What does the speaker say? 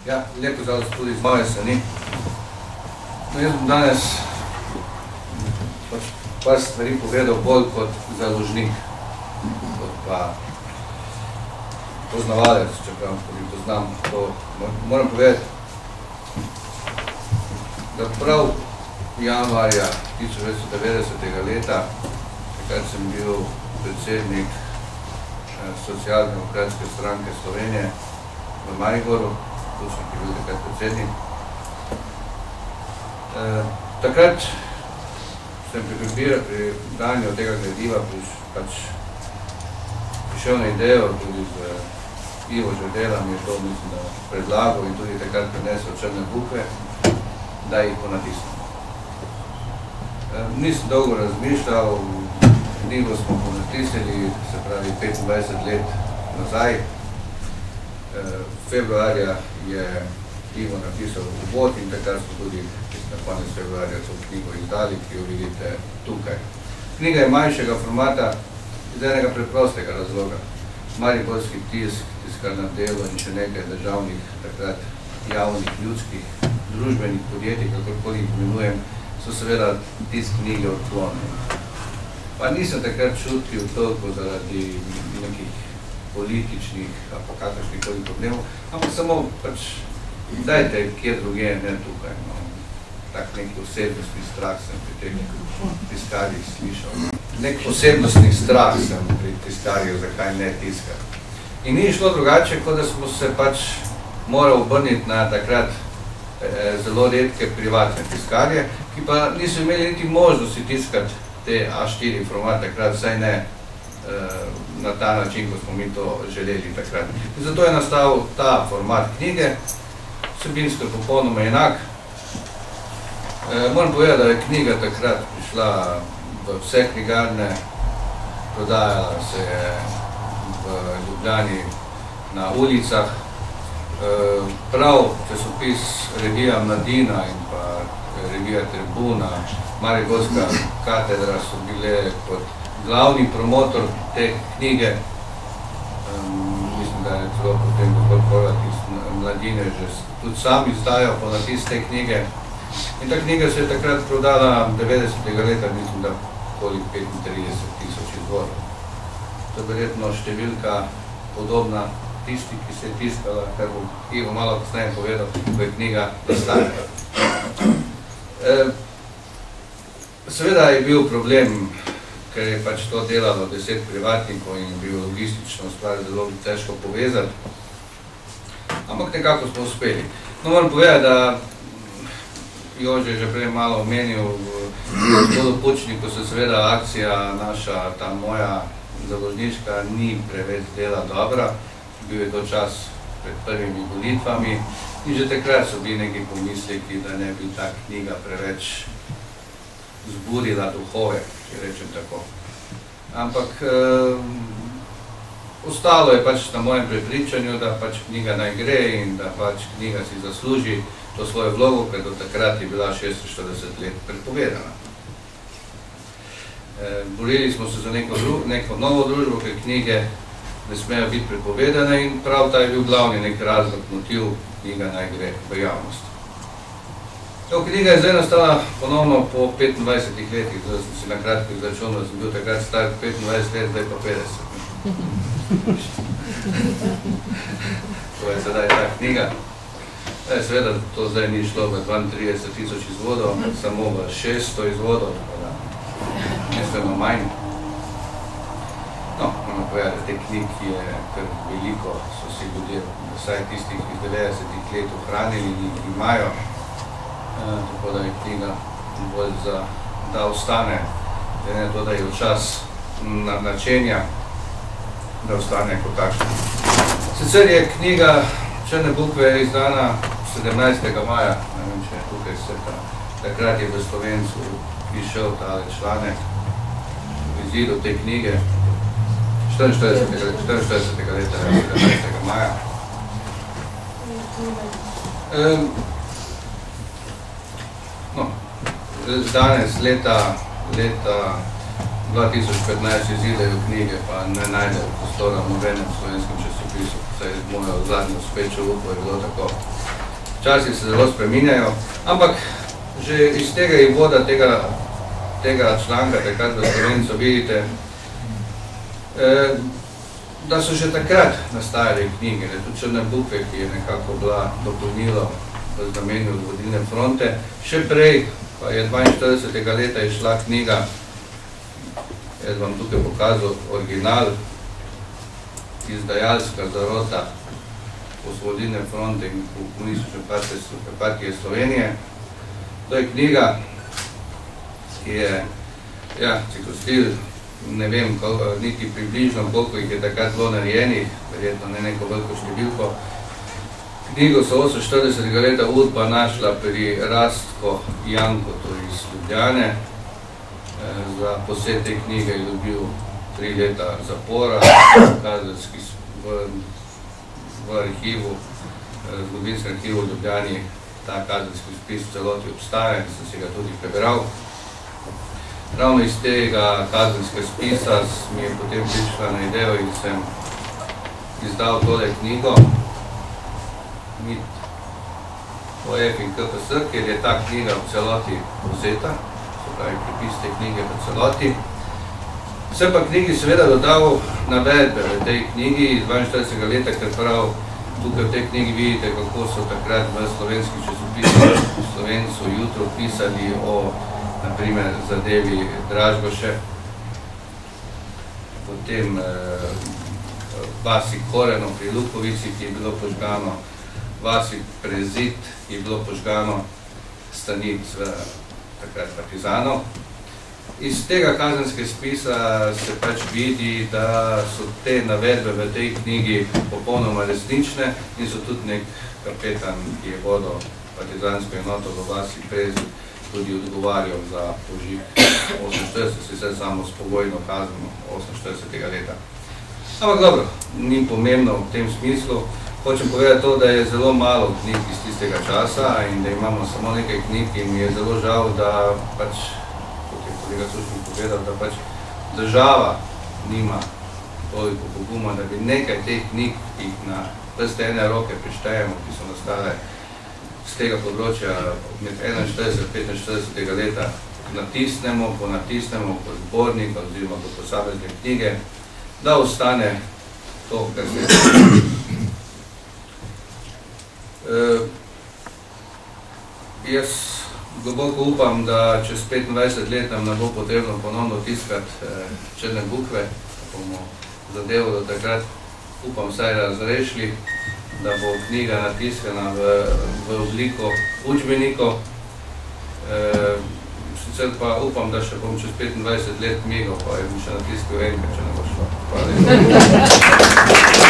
Ja, lepo zdrav tudi z moje strani. No, jaz bom danes par stvari povedal bolj kot založnik, kot pa poznavalec, čeprav tudi poznam to. Moram povedati, da prav januarja 1990. leta, takrat sem bil predsednik Socialdemokratske stranke Slovenije v Mariboru, točno, ki je bil takrat predsednik. Takrat sem pri danju tega gradiva prišel na idejo, tudi z Ivo Žerdelom je to, mislim, da predlagal in tudi takrat prinesel črne bukve, da jih ponatisnem. Nisem dolgo razmišljal, knjigo smo ponatisnili, se pravi 25 let nazaj. Februarja je Ivo napisal uvod in takrat smo tudi na konec februarja to knjigo izdali, ki jo vidite tukaj. Knjiga je manjšega formata iz enega preprostega razloga. Mariborski tisk, Tiskarno delo in še nekaj državnih, takrat javnih, ljudskih, družbenih podjetij, kakorkoli jih imenujem, so seveda tisk knjige odklonili. Pa nisem takrat čutil toliko zaradi nekih političnih, ali pa kakršnikoli problemov, ampak samo dajte kje druge, ne tukaj. Tak nek osebnostni strah sem pri teh tiskarjih slišal. Nek osebnostni strah sem pri tiskarjih, zakaj ne tiskati. In ni šlo drugače, kot da smo se moral obrniti na takrat zelo redke privatne tiskarje, ki pa niso imeli niti možnosti tiskati te A4 format takrat, vsaj ne na ta način, kot smo mi to želeli takrat. In zato je nastal ta format knjige, vsebinsko popolnoma enak. Moram povedati, da je knjiga takrat prišla v vse knjigarne, prodajala se je v Ljubljani na ulicah. Prav časopis Revija Mladina in pa Revija Tribuna, Mariborska katedra so bile kot glavni promotor te knjige. Mislim, da je celo potem gospod Horvat iz Mladine že tudi sam izdajal ponatis te knjige. In ta knjiga se je takrat prodala 90. leta, mislim, da okoli 35 tisoč izvodov. To je verjetno številka podobna tisti, ki se je tiskala, kar bo Ivo malo kasneje povedal, ko je knjiga nastala. Seveda je bil problem, ker je to delalo 10 privatnikov in bil logistično stvar zelo težko povezati, ampak nekako smo uspeli. No, moram povedati, da Jože je že prej malo omenil, v gospodu Pučniku se seveda akcija naša, ta moja založniška, ni preveč dela dobra. Bil je to čas pred prvimi volitvami in že takrat so bili neki pomisleki, da ne bi ta knjiga preveč zbudila duhove, če rečem tako. Ampak ostalo je na mojem prepričanju, da knjiga naj gre in da knjiga si zasluži to svojo vlogo, ker do takrat je bila 46 let prepovedana. Borili smo se za neko novo družbo, ker knjige ne smejo biti prepovedane in prav ta je bil glavni nek razlog, motiv, knjiga naj gre v javnost. Knjiga je zdaj nastala ponovno po 25 letih, zdaj sem si na kratko izračunal, da sem bil takrat star 25 let, zdaj pa 50. To je sedaj ta knjiga. Seveda to zdaj ni šlo v 32 tisoč izvodov, ampak samo v 600 izvodov, nestojno manj. No, moramo povedati, da te knjig je kar veliko, so si ljudje, vsaj tistih iz 90 let ohranili in jih imajo, tako da je knjiga bolj za, da ostane, ne to, da je v čas načenja, da ostane kot takšna. Sicer je knjiga Črne bukve izdana 17. maja, ne vem, če je tukaj vse takrat je v Slovencu prišel tale članek v izidu te knjige 44. leta, 17. maja. No, danes, leta 2015 izidejo knjige, pa ne najdejo prostora v nobenem slovenskem časopisu, saj mojo zadnjo spečo upo je bilo tako. Časi se zelo spreminjajo, ampak že iz tega voda tega članka, takrat v Slovencu, vidite, da so že takrat nastajale knjige, tudi Črne bukve, ki je nekako bila dopolnilo v znamenju vodilne fronte. Še prej, pa je 42. leta išla knjiga, jaz vam tukaj pokazal original, izdajalska zarota Osvobodilne fronte in komunistične partije Slovenije. To je knjiga, ki je, cikostil, ne vem, niti približno, koliko jih je takrat bilo narejenih, verjetno ne neko veliko številko. Knjigo so 48. leta Udba našla pri Rastko Jankotu iz Ljubljane. Za posed te knjige je dobil 3 leta zapora, v arhivu, zgodovinskem arhivu v Ljubljani ta kazenski spis v celoti obstaja, ki sem si ga tudi prebral. Ravno iz tega kazenskega spisa mi je potem prišla na idejo in sem izdal tole knjigo Mit OF in KPS, ker je ta knjiga v celoti vzeta, se pravi pripis te knjige v celoti. Sem pa knjigi seveda dodal navedbe v tej knjigi iz 42. leta, ker prav tukaj v tej knjigi vidite, kako so takrat v slovenskih časopisih v Slovencu jutro pisali o naprimer zadevi Dražgoše, potem vasi Koreno pri Lukovici, ki je bilo požgano, vasi Prezid, ki je bilo požgano, stanic takrat partizanov. Iz tega kazenskega spisa se pač vidi, da so te navedbe v tej knjigi popolnoma resnične in so tudi nek kapetan, ki je vodil partizansko enoto v vasi Prezid, tudi odgovarjal za požig 48, sicer samo s pogojno kazno 48. leta. Ampak dobro, ni pomembno v tem smislu. Hočem povedati to, da je zelo malo knjig iz tistega časa in da imamo samo nekaj knjig in mi je zelo žal, da pač, kot je kolega Sušnik povedal, da pač država nima toliko poguma, da bi nekaj teh knjig, ki jih na prste ene roke prištejemo, ki so nastale z tega področja med 41 in 45. leta, ponatisnemo kot zbornik oziroma kot posamezne knjige, da ostane to, kar se je. Jaz globoko upam, da čez 25 let nam ne bo potrebno ponovno tiskati Črne bukve, da bomo zadevo do takrat, upam, vsaj razrešili, da bo knjiga natiskana v obliko učbenikov. Sicer pa upam, da še bom čez 25 let migal, pa je mi še natiskal enkrat, če ne bo šlo. Hvala lepa.